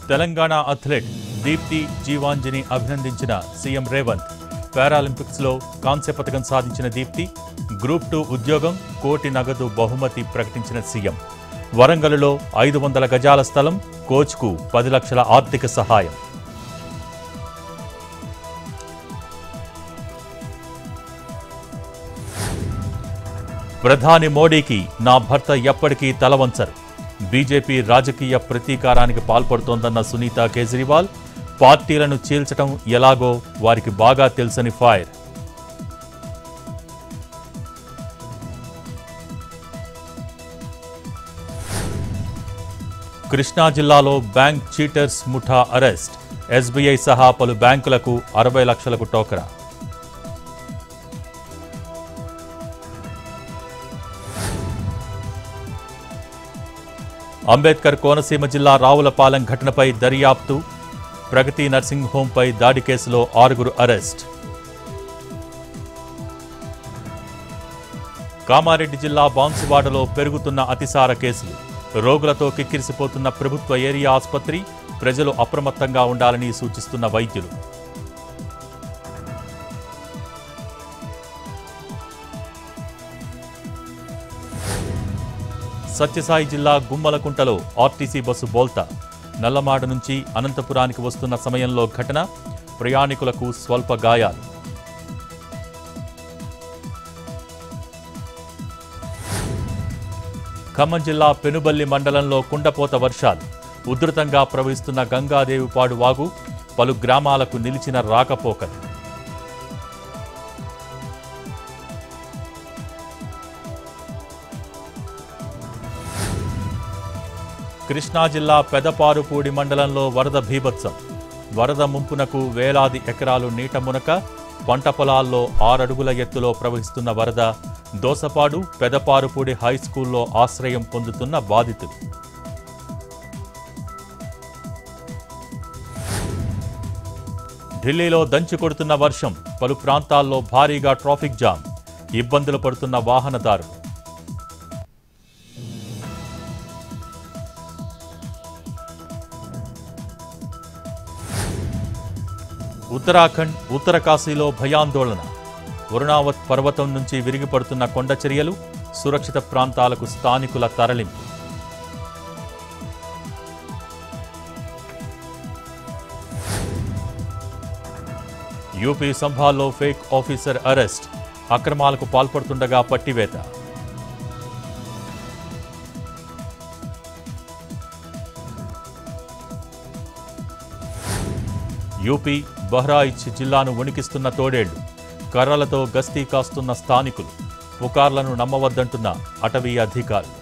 Telangana athlete Deepthi Jeevanji అభినందించిన CM Revanth. పారాలింపిక్స్లో కాంస్య పతకం సాధించిన దీప్తి. గ్రూప్ 2 ఉద్యోగం, కోటి నగదు బహుమతి ప్రకటించిన సీఎం. వరంగల్లో 500 గజాల స్థలం, కోచ్కు 10 లక్షల ఆర్థిక సహాయం. ప్రధాని మోడీకి నా భర్త ఎప్పటికీ తలవంచరు. బీజేపీ రాజకీయ ప్రతీకారానికి పాల్పడుతోందన్న సునీత కేజ్రీవాల్. పార్టీలను చీల్చడం ఎలాగో వారికి బాగా తెలుసని ఫైర్. కృష్ణా జిల్లాలో బ్యాంక్ చీటర్స్ ముఠా అరెస్ట్. ఎస్బీఐ సహా పలు బ్యాంకులకు 60 లక్షలకు టోకరా. అంబేద్కర్ కోనసీమ జిల్లా రావులపాలెం ఘటనపై దర్యాప్తు. ప్రగతి నర్సింగ్ హోంపై దాడి కేసులో 6 అరెస్ట్. కామారెడ్డి జిల్లా బాన్సువాడలో పెరుగుతున్న అతిసార కేసులు. రోగులతో కిక్కిరిసిపోతున్న ప్రభుత్వ ఏరియా ఆసుపత్రి. ప్రజలు అప్రమత్తంగా ఉండాలని సూచిస్తున్న వైద్యులు. సత్యసాయి జిల్లా గుమ్మలకుంటలో ఆర్టీసీ బస్సు బోల్తా. నల్లమాడ నుంచి అనంతపురానికి వస్తున్న సమయంలో ఘటన. ప్రయాణికులకు స్వల్ప గాయాలు. ఖమ్మం జిల్లా పెనుబల్లి మండలంలో కుండపోత వర్షాలు. ఉధృతంగా ప్రవహిస్తున్న గంగాదేవిపాడు వాగు. పలు గ్రామాలకు నిలిచిన రాకపోకలు. కృష్ణా జిల్లా పెదపారుపూడి మండలంలో వరద బీభత్సం. వరద ముంపునకు వేలాది ఎకరాలు నీట మునక. పంట పొలాల్లో 6 అడుగుల ఎత్తులో ప్రవహిస్తున్న వరద. దోసపాడు, పెదపారుపూడి హైస్కూల్లో ఆశ్రయం పొందుతున్న బాధితులు. ఢిల్లీలో దంచి కొడుతున్న వర్షం. పలు ప్రాంతాల్లో భారీగా ట్రాఫిక్ జామ్. ఇబ్బందులు పడుతున్న వాహనదారులు. ఉత్తరాఖండ్ ఉత్తరకాశీలో భయాందోళన. వరుణావత్ పర్వతం నుంచి విరిగిపడుతున్న కొండచర్యలు. సురక్షిత ప్రాంతాలకు స్థానికుల తరలింపు. యూపీ సంభాల్లో ఫేక్ ఆఫీసర్ అరెస్ట్. అక్రమాలకు పాల్పడుతుండగా పట్టివేత. యూపీ బహ్రాయిచ్ జిల్లాను వణికిస్తున్న తోడేళ్లు. కర్రలతో గస్తీ కాస్తున్న స్థానికులు. పుకార్లను నమ్మవద్దంటున్న అటవీ అధికారులు.